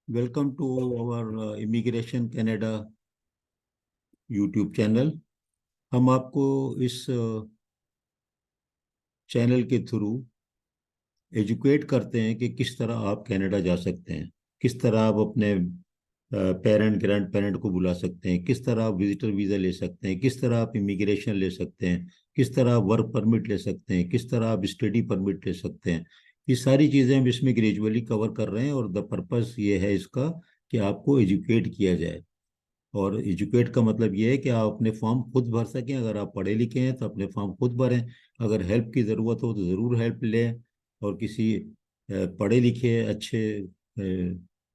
Welcome to our immigration Canada YouTube channel. हम आपको इस चैनल के थ्रू एजुकेट करते हैं कि किस तरह आप कनाडा जा सकते हैं, किस तरह आप अपने पेरेंट ग्रैंड पेरेंट को बुला सकते हैं, किस तरह आप विजिटर वीज़ा ले सकते हैं, किस तरह आप इमिग्रेशन ले सकते हैं, किस तरह आप वर्क परमिट ले सकते हैं, किस तरह आप स्टडी परमिट ले सकते हैं। ये सारी चीज़ें हम इसमें ग्रेजुअली कवर कर रहे हैं और द पर्पस ये है इसका कि आपको एजुकेट किया जाए। और एजुकेट का मतलब ये है कि आप अपने फॉर्म खुद भर सकें। अगर आप पढ़े लिखे हैं तो अपने फॉर्म खुद भरें। अगर हेल्प की ज़रूरत हो तो ज़रूर हेल्प लें, और किसी पढ़े लिखे अच्छे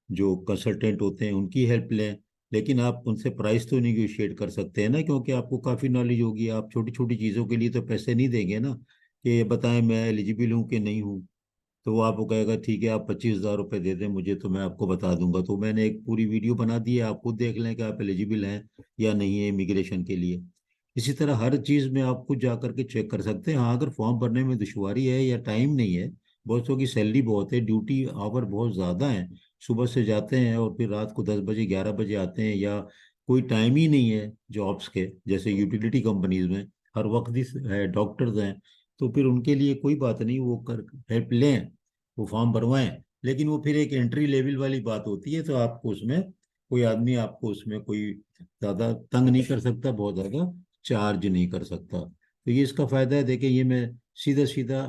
जो कंसल्टेंट होते हैं उनकी हेल्प लें। लेकिन आप उनसे प्राइस तो निगोशिएट कर सकते हैं ना, क्योंकि आपको काफ़ी नॉलेज होगी। आप छोटी छोटी चीज़ों के लिए तो पैसे नहीं देंगे ना, कि ये बताएं मैं एलिजिबल हूँ कि नहीं हूँ। तो वो आपको कहेगा ठीक है, आप 25,000 रुपये दे दें मुझे तो मैं आपको बता दूंगा। तो मैंने एक पूरी वीडियो बना दी है, आप खुद देख लें कि आप एलिजिबल हैं या नहीं है इमिग्रेशन के लिए। इसी तरह हर चीज़ में आप खुद जा करके चेक कर सकते हैं। हाँ, अगर फॉर्म भरने में दुश्वारी है या टाइम नहीं है, बहुत की सैलरी बहुत है, ड्यूटी आवर बहुत ज़्यादा है, सुबह से जाते हैं और फिर रात को 10 बजे 11 बजे आते हैं, या कोई टाइम ही नहीं है जॉब्स के, जैसे यूटिलिटी कंपनीज में हर वक्त ही है, डॉक्टर्स हैं, तो फिर उनके लिए कोई बात नहीं, वो कर हेल्प लें, वो फॉर्म भरवाएं। लेकिन वो फिर एक एंट्री लेवल वाली बात होती है, तो आपको उसमें कोई आदमी आपको उसमें कोई ज़्यादा तंग नहीं कर सकता, बहुत ज़्यादा चार्ज नहीं कर सकता। तो ये इसका फ़ायदा है। देखिए, ये मैं सीधा सीधा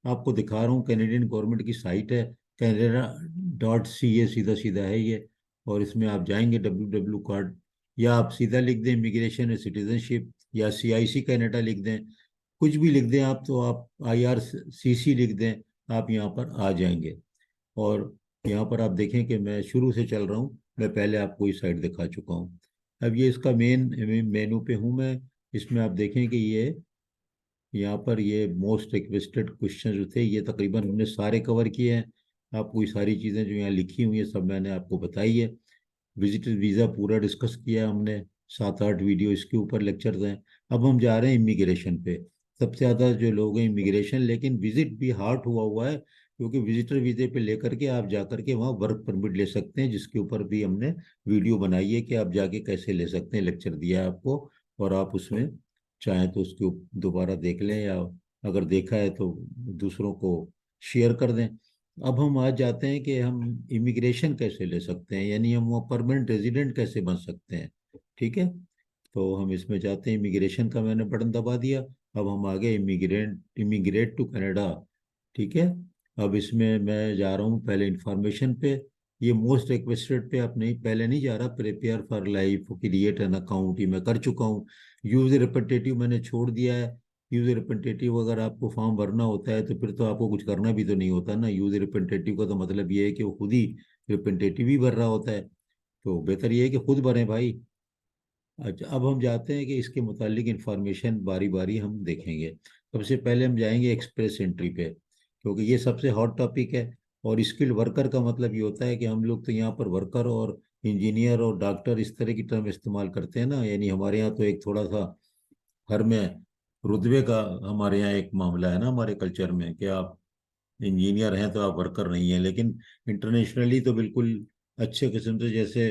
आपको दिखा रहा हूँ, कैनेडियन गवर्नमेंट की साइट है, canada.ca, सीधा सीधा है ये। और इसमें आप जाएंगे WW कार्ड, या आप सीधा लिख दें इमिग्रेशन एंड सिटीजनशिप, या CIC कनाडा लिख दें, कुछ भी लिख दें आप, तो आप IRCC लिख दें, आप यहाँ पर आ जाएंगे। और यहाँ पर आप देखें कि मैं शुरू से चल रहा हूँ, मैं पहले आपको ये साइड दिखा चुका हूँ। अब ये इसका मेनू पे हूँ मैं। इसमें आप देखें कि ये यहाँ पर ये मोस्ट रिक्वेस्टेड क्वेश्चन जो थे, ये तकरीबन हमने सारे कवर किए हैं। आपको ये सारी चीज़ें जो यहाँ लिखी हुई हैं सब मैंने आपको बताई है। विजिटर वीज़ा पूरा डिस्कस किया हमने, 7-8 वीडियो इसके ऊपर लेक्चर्स हैं। अब हम जा रहे हैं इमिग्रेशन पे। सबसे ज़्यादा जो लोग हैं इमिग्रेशन, लेकिन विजिट भी हार्ट हुआ है, क्योंकि विजिटर वीज़े पे लेकर के आप जा करके वहाँ वर्क परमिट ले सकते हैं, जिसके ऊपर भी हमने वीडियो बनाई है कि आप जाके कैसे ले सकते हैं, लेक्चर दिया है आपको। और आप उसमें चाहें तो उसको दोबारा देख लें, या अगर देखा है तो दूसरों को शेयर कर दें। अब हम आज जाते हैं कि हम इमिग्रेशन कैसे ले सकते हैं, यानी हम वहाँ परमानेंट रेजिडेंट कैसे बन सकते हैं। ठीक है, तो हम इसमें जाते हैं, इमिग्रेशन का मैंने बटन दबा दिया। अब हम आगे इमिग्रेट टू कनाडा। ठीक है, अब इसमें मैं जा रहा हूँ पहले इंफॉर्मेशन पे। ये मोस्ट रिक्वेस्टेड पे अब नहीं, पहले नहीं जा रहा। Prepare for life, create an account, ये मैं कर चुका हूँ। यूज रिप्रेजेंटेटिव मैंने छोड़ दिया है। यूज रिप्रेजेंटेटिव अगर आपको फॉर्म भरना होता है तो फिर तो आपको कुछ करना भी तो नहीं होता ना। यूज रिप्रेजेंटेटिव का तो मतलब ये है कि वो खुद ही रिप्रेजेंटेटिव ही भर रहा होता है। तो बेहतर ये है कि खुद भरें भाई। अच्छा, अब हम जाते हैं कि इसके मुतालिक इंफॉर्मेशन बारी बारी हम देखेंगे। सबसे पहले हम जाएंगे एक्सप्रेस एंट्री पे, क्योंकि ये सबसे हॉट टॉपिक है। और स्किल्ड वर्कर का मतलब ये होता है कि हम लोग तो यहाँ पर वर्कर और इंजीनियर और डॉक्टर इस तरह की टर्म इस्तेमाल करते हैं ना, यानी हमारे यहाँ तो एक थोड़ा सा हर में रुतबे का हमारे यहाँ एक मामला है ना, हमारे कल्चर में, कि आप इंजीनियर हैं तो आप वर्कर नहीं हैं। लेकिन इंटरनेशनली तो बिल्कुल अच्छे किस्म से, जैसे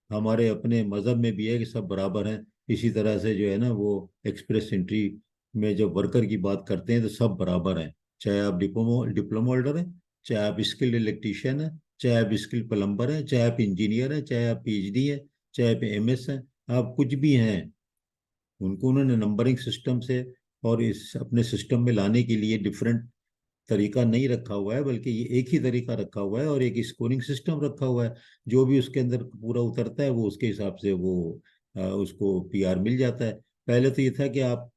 हमारे अपने मज़हब में भी है कि सब बराबर हैं, इसी तरह से जो है ना वो एक्सप्रेस एंट्री में जब वर्कर की बात करते हैं तो सब बराबर हैं। चाहे आप डिप्लोमा डिप्लोमा होल्डर हैं, चाहे आप स्किल्ड इलेक्ट्रीशियन हैं, चाहे आप स्किल्ड प्लम्बर हैं, चाहे आप इंजीनियर हैं, चाहे आप PhD हैं, चाहे आप MS हैं, आप कुछ भी हैं। उनको उन्होंने नंबरिंग सिस्टम से और इस अपने सिस्टम में लाने के लिए डिफरेंट तरीका नहीं रखा हुआ है, बल्कि ये एक ही तरीका रखा हुआ है और एक स्कोरिंग सिस्टम रखा हुआ है। जो भी उसके अंदर पूरा उतरता है वो उसके हिसाब से वो उसको PR मिल जाता है। पहले तो ये था कि आप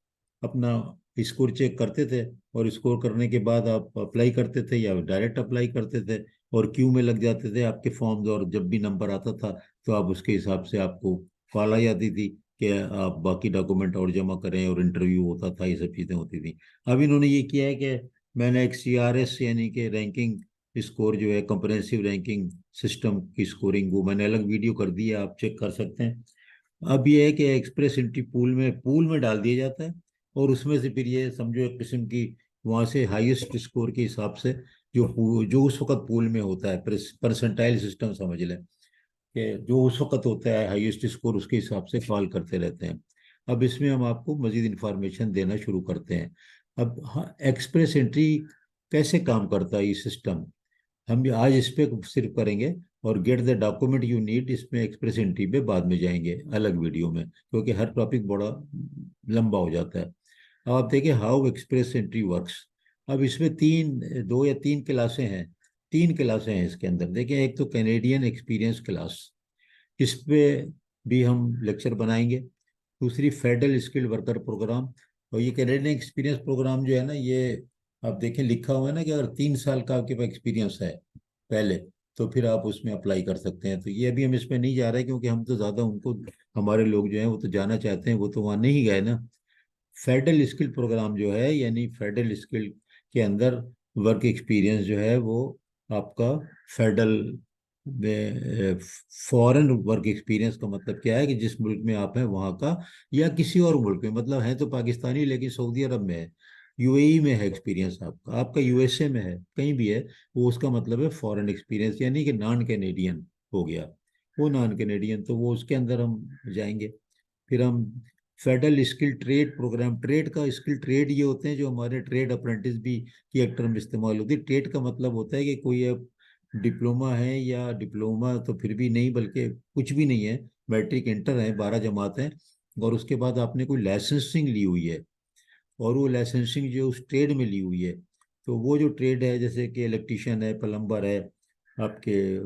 अपना स्कोर चेक करते थे, और स्कोर करने के बाद आप अप्लाई करते थे या डायरेक्ट अप्लाई करते थे, और क्यू में लग जाते थे आपके फॉर्म्स, और जब भी नंबर आता था तो आप उसके हिसाब से आपको कॉल आ जाती थी कि आप बाकी डॉक्यूमेंट और जमा करें, और इंटरव्यू होता था, ये सब चीज़ें होती थी। अब इन्होंने ये किया है कि मैंने एक CRS यानी कि रैंकिंग स्कोर जो है, कंप्रेहेंसिव रैंकिंग सिस्टम की स्कोरिंग, वो मैंने अलग वीडियो कर दी है, आप चेक कर सकते हैं। अब ये है कि एक्सप्रेस एंट्री पूल में डाल दिया जाता है, और उसमें से फिर ये समझो एक किस्म की वहाँ से हाईएस्ट स्कोर के हिसाब से जो उस वक्त पूल में होता है, परसेंटाइल सिस्टम समझ लें कि जो उस वक्त होता है हाईएस्ट स्कोर, उसके हिसाब से कॉल करते रहते हैं। अब इसमें हम आपको मजीद इंफॉर्मेशन देना शुरू करते हैं। अब हाँ, एक्सप्रेस एंट्री कैसे काम करता है ये सिस्टम, हम भी आज इस पे सिर्फ करेंगे। और get the document you need, इसमें एक्सप्रेस एंट्री पे बाद में जाएंगे अलग वीडियो में, क्योंकि हर टॉपिक बड़ा लंबा हो जाता है। अब आप देखिए हाउ एक्सप्रेस एंट्री वर्क्स। अब इसमें दो या तीन क्लासें हैं। तीन क्लासें हैं इसके अंदर, देखिए एक तो कैनेडियन एक्सपीरियंस क्लास, इस पे भी हम लेक्चर बनाएंगे। दूसरी फेडरल स्किल्ड वर्कर प्रोग्राम। और ये कैनेडियन एक्सपीरियंस प्रोग्राम जो है ना, ये आप देखें लिखा हुआ है ना कि अगर 3 साल का आपके पास एक्सपीरियंस है पहले, तो फिर आप उसमें अप्लाई कर सकते हैं। तो ये अभी हम इसमें नहीं जा रहे, क्योंकि हम तो ज़्यादा उनको, हमारे लोग जो हैं वो तो जाना चाहते हैं, वो तो वहाँ नहीं गए ना। फेडरल स्किल प्रोग्राम जो है, यानी फेडरल स्किल के अंदर वर्क एक्सपीरियंस जो है वो आपका फेडरल में, फॉरेन वर्क एक्सपीरियंस का मतलब क्या है कि जिस मुल्क में आप हैं वहाँ का, या किसी और मुल्क में, मतलब है तो पाकिस्तानी लेकिन सऊदी अरब में है, यूएई में है एक्सपीरियंस आपका, आपका यूएसए में है, कहीं भी है, वो उसका मतलब है फॉरेन एक्सपीरियंस, यानी कि नॉन कैनेडियन हो गया। वो नॉन कैनेडियन तो वो उसके अंदर हम जाएंगे। फिर हम federal skill trade program, trade का स्किल, ट्रेड ये होते हैं जो हमारे ट्रेड अप्रेंटिस भी की एक टर्म इस्तेमाल होती है। ट्रेड का मतलब होता है कि कोई अब डिप्लोमा है, या डिप्लोमा तो फिर भी नहीं, बल्कि कुछ भी नहीं है, मैट्रिक इंटर है, 12 जमात है, और उसके बाद आपने कोई लाइसेंसिंग ली हुई है, और वो लाइसेंसिंग जो उस ट्रेड में ली हुई है, तो वो जो ट्रेड है, जैसे कि इलेक्ट्रीशियन है, प्लम्बर है, आपके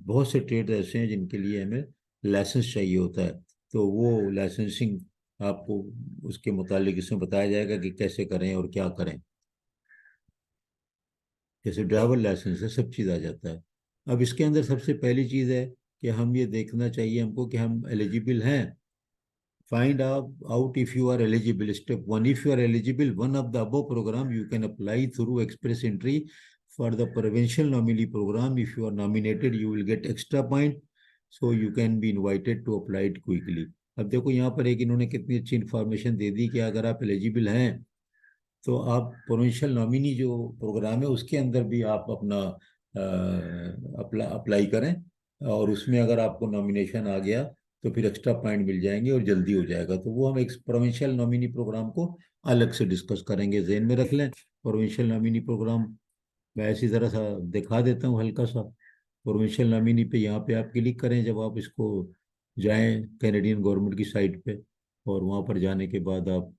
बहुत से ट्रेड ऐसे हैं जिनके लिए हमें लाइसेंस चाहिए होता है। तो वो लाइसेंसिंग आपको उसके मुतालिक इसमें बताया जाएगा कि कैसे करें और क्या करें। जैसे ड्राइवर लाइसेंस है, सब चीज़ आ जाता है। अब इसके अंदर सबसे पहली चीज़ है कि हम ये देखना चाहिए हमको कि हम एलिजिबल हैं। Find out if you are eligible. Step 1, if you are eligible, one of the above program, you can apply through express entry for the provincial nominee program. If you are nominated, you will get extra point. So you can be invited to apply it quickly. अब देखो यहाँ पर एक इन्होंने कितनी अच्छी information दे दी कि अगर आप एलिजिबल हैं तो आप प्रोविंशियल नॉमिनी जो प्रोग्राम है उसके अंदर भी आप अपना अप्लाई करें, और उसमें अगर आपको नॉमिनेशन आ गया तो फिर एक्स्ट्रा पॉइंट मिल जाएंगे और जल्दी हो जाएगा। तो वो हम एक प्रोविंशियल नॉमिनी प्रोग्राम को अलग से डिस्कस करेंगे, जहन में रख लें। प्रोविंशियल नॉमिनी प्रोग्राम मैं ऐसी तरह सा दिखा देता हूँ हल्का सा। प्रोविंशियल नॉमिनी पे यहाँ पे आप क्लिक करें जब आप इसको जाएं कैनेडियन गवर्नमेंट की साइट पे, और वहाँ पर जाने के बाद आप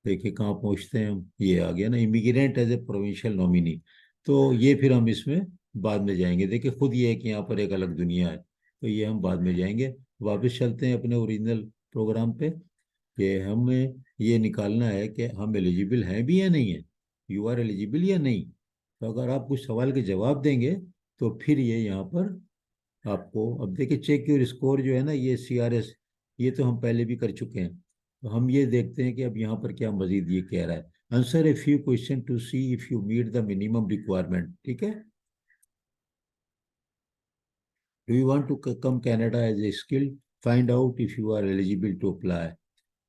देखिए कहाँ पहुँचते हैं हम, ये आ गया ना, immigrant as a provincial nominee. तो ये फिर हम इसमें बाद में जाएंगे। देखिए खुद ये है कि यहाँ पर एक अलग दुनिया है, तो ये हम बाद में जाएंगे। वापस चलते हैं अपने ओरिजिनल प्रोग्राम पे, कि हमें ये निकालना है कि हम एलिजिबल हैं भी या नहीं है, यू आर एलिजिबल या नहीं। तो अगर आप कुछ सवाल के जवाब देंगे तो फिर ये यहाँ पर आपको, अब देखिए चेक योर स्कोर जो है ना, ये CRS, ये तो हम पहले भी कर चुके हैं। तो हम ये देखते हैं कि अब यहाँ पर क्या मजीद ये कह रहा है। Answer a few question to see if you meet the minimum requirement, ठीक है। Do you want to come Canada as a skill, find out if you are eligible to apply.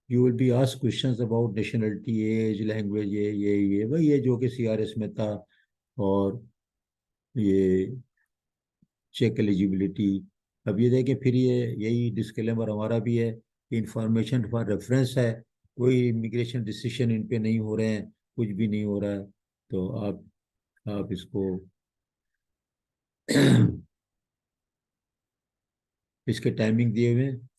You will be asked questions about nationality, age, language, ये भाई ये जो कि CRS में था। और ये चेक एलिजिबिलिटी। अब ये देखें फिर ये यही डिस्क्लेमर हमारा भी है कि इंफॉर्मेशन फॉर रेफरेंस है, कोई इमिग्रेशन डिसीजन इन पे नहीं हो रहे हैं, कुछ भी नहीं हो रहा है। तो आप इसको इसके टाइमिंग दिए हुए हैं।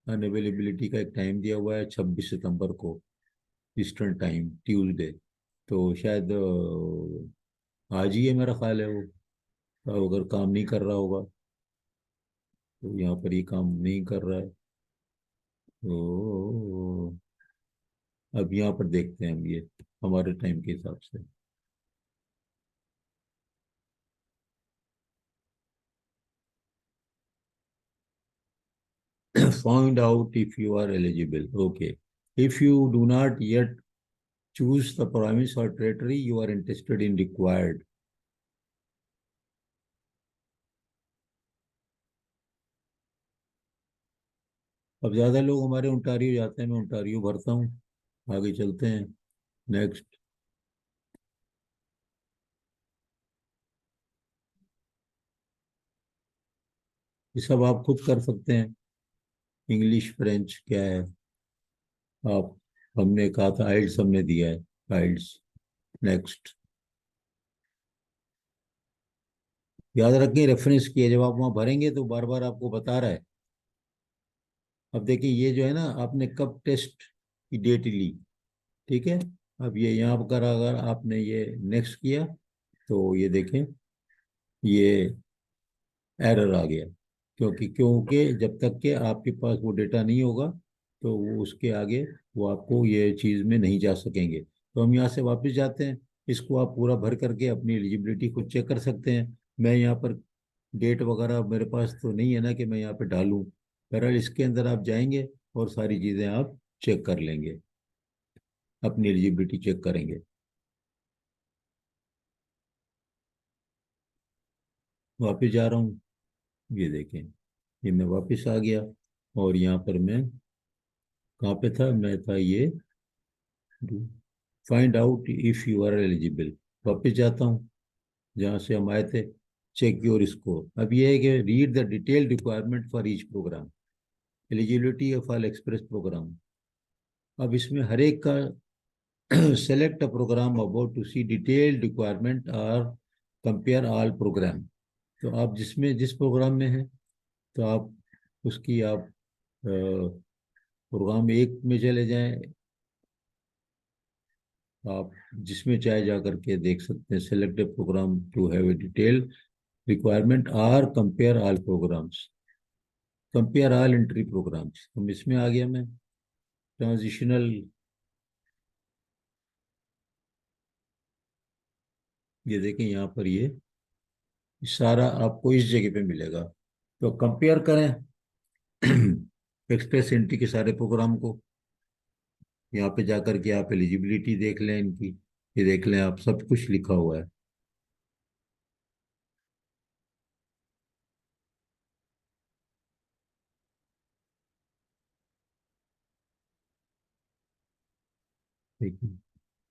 अनअवेलेबिलिटी का एक टाइम दिया हुआ है 26 सितंबर को, ईस्टर्न टाइम, ट्यूसडे। तो शायद आज ही है मेरा ख्याल है वो। अगर काम नहीं कर रहा होगा, तो यहाँ पर ये काम नहीं कर रहा है। तो अब यहाँ पर देखते हैं हम ये हमारे टाइम के हिसाब से। Find out if you are eligible. Okay. If you do not yet choose the province or territory you are interested in required. अब ज़्यादा लोग हमारे ओंटारियो जाते हैं, मैं ओंटारियो भरता हूँ। आगे चलते हैं। नेक्स्ट। ये सब आप खुद कर सकते हैं। इंग्लिश फ्रेंच क्या है आप, हमने कहा था आइल्स हमने दिया है, आइल्स। नेक्स्ट। याद रखें रेफरेंस किए, जब आप वहाँ भरेंगे तो बार बार आपको बता रहा है। अब देखिए ये जो है ना, आपने कब टेस्ट की डेट ली, ठीक है। अब ये यहाँ पर अगर आपने ये नेक्स्ट किया तो ये देखें, ये एरर आ गया। क्योंकि जब तक के आपके पास वो डेटा नहीं होगा तो वो उसके आगे वो आपको ये चीज़ में नहीं जा सकेंगे। तो हम यहाँ से वापस जाते हैं, इसको आप पूरा भर करके अपनी एलिजिबिलिटी खुद चेक कर सकते हैं। मैं यहाँ पर डेट वगैरह मेरे पास तो नहीं है ना कि मैं यहाँ पे डालूँ। बहरहाल इसके अंदर आप जाएंगे और सारी चीज़ें आप चेक कर लेंगे, अपनी एलिजिबिलिटी चेक करेंगे। वापस जा रहा हूँ, ये देखें, ये मैं वापस आ गया। और यहाँ पर मैं कहाँ पे था, मैं था ये find out if you are eligible. वापस जाता हूँ जहाँ से हम आए थे, चेक योर स्कोर। अब ये है कि read the detail requirement for each program, eligibility of all express program. अब इसमें हर एक का select a program about to see detailed requirement और कंपेयर ऑल प्रोग्राम। तो आप जिसमें जिस प्रोग्राम में हैं तो आप उसकी आप प्रोग्राम एक में चले जाएं, आप जिसमें चाहे जा करके देख सकते हैं। Select a program to have a detail requirement are compare all programs, compare all entry programs. हम इसमें आ गया मैं, ट्रांजिशनल। ये देखें यहाँ पर ये सारा आपको इस जगह पे मिलेगा। तो कंपेयर करें एक्सप्रेस एंट्री के सारे प्रोग्राम को। यहाँ पे जाकर के आप एलिजिबिलिटी देख लें इनकी, ये देख लें आप, सब कुछ लिखा हुआ है। देखिए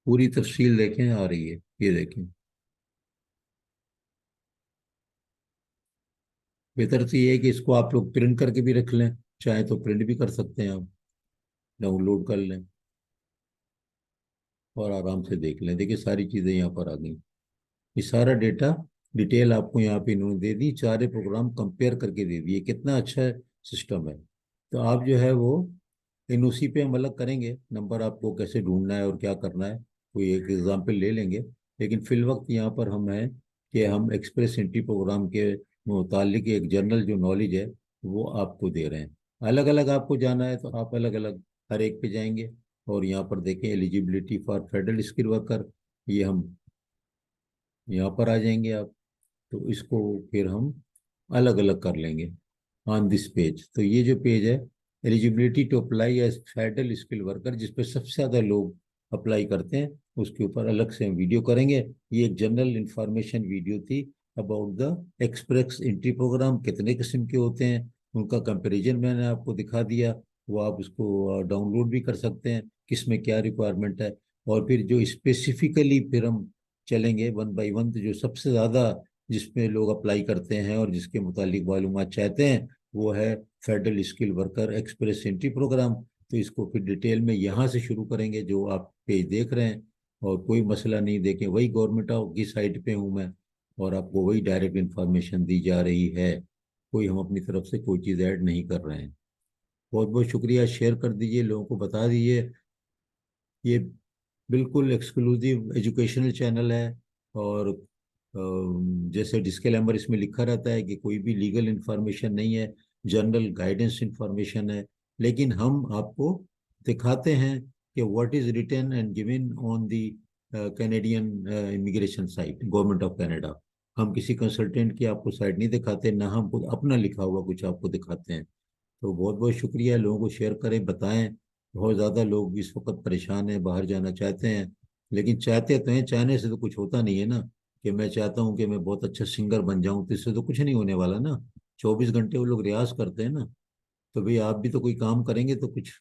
पूरी तफसील देखें आ रही है, ये देखें। बेहतर तो ये है कि इसको आप लोग प्रिंट करके भी रख लें, चाहे तो प्रिंट भी कर सकते हैं आप, डाउनलोड कर लें और आराम से देख लें। देखिए सारी चीज़ें यहाँ पर आ गई, ये सारा डेटा डिटेल आपको यहाँ पे इन्होंने दे दी, सारे प्रोग्राम कंपेयर करके दे दिए। कितना अच्छा सिस्टम है। तो आप जो है वो इन उसी पे हम अलग करेंगे, नंबर आपको कैसे ढूंढना है और क्या करना है, कोई एक एग्जाम्पल ले लेंगे। लेकिन फिल वक्त यहाँ पर हम हैं कि हम एक्सप्रेस एंट्री प्रोग्राम के मुतालिक एक जनरल जो नॉलेज है वो आपको दे रहे हैं। अलग अलग आपको जाना है तो आप अलग अलग हर एक पे जाएंगे। और यहाँ पर देखें eligibility for federal skill worker, ये हम यहाँ पर आ जाएंगे आप। तो इसको फिर हम अलग अलग कर लेंगे ऑन दिस पेज। तो ये जो पेज है, eligibility to apply as federal skill worker, जिस पे सबसे ज़्यादा लोग अप्लाई करते हैं, उसके ऊपर अलग से हम वीडियो करेंगे। ये एक जनरल इंफॉर्मेशन वीडियो थी about the express entry program, कितने किस्म के होते हैं, उनका कंपैरिजन मैंने आपको दिखा दिया। वो आप उसको डाउनलोड भी कर सकते हैं, किस में क्या रिक्वायरमेंट है। और फिर जो स्पेसिफिकली फिर हम चलेंगे वन बाई वन, तो जो सबसे ज़्यादा जिसमें लोग अप्लाई करते हैं और जिसके मुतालिक मालूमात चाहते हैं, वो है federal skill worker express entry program. तो इसको फिर डिटेल में यहाँ से शुरू करेंगे जो आप पेज देख रहे हैं। और कोई मसला नहीं, देखें वही गवर्नमेंट ऑफ की साइट पे हूँ मैं, और आपको वही डायरेक्ट इन्फॉर्मेशन दी जा रही है। कोई हम अपनी तरफ से कोई चीज़ ऐड नहीं कर रहे हैं। बहुत बहुत शुक्रिया, शेयर कर दीजिए, लोगों को बता दीजिए। ये बिल्कुल एक्सक्लूसिव एजुकेशनल चैनल है। और जैसे डिस्क्लेमर इसमें लिखा रहता है कि कोई भी लीगल इंफॉर्मेशन नहीं है, जनरल गाइडेंस इंफॉर्मेशन है। लेकिन हम आपको दिखाते हैं कि what is written and given on the Canadian immigration site, government of Canada. हम किसी कंसल्टेंट की आपको साइट नहीं दिखाते, ना हम खुद अपना लिखा हुआ कुछ आपको दिखाते हैं। तो बहुत बहुत शुक्रिया, लोगों को शेयर करें, बताएं। बहुत ज़्यादा लोग इस वक्त परेशान हैं, बाहर जाना चाहते हैं। लेकिन चाहते तो हैं, चाहने से तो कुछ होता नहीं है ना। कि मैं चाहता हूँ कि मैं बहुत अच्छा सिंगर बन जाऊं, तो इससे तो कुछ नहीं होने वाला ना। 24 घंटे वो लोग रियाज करते हैं ना। तो भाई आप भी तो कोई काम करेंगे तो कुछ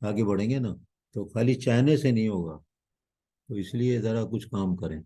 आगे बढ़ेंगे ना। तो खाली चाहने से नहीं होगा, तो इसलिए ज़रा कुछ काम करें।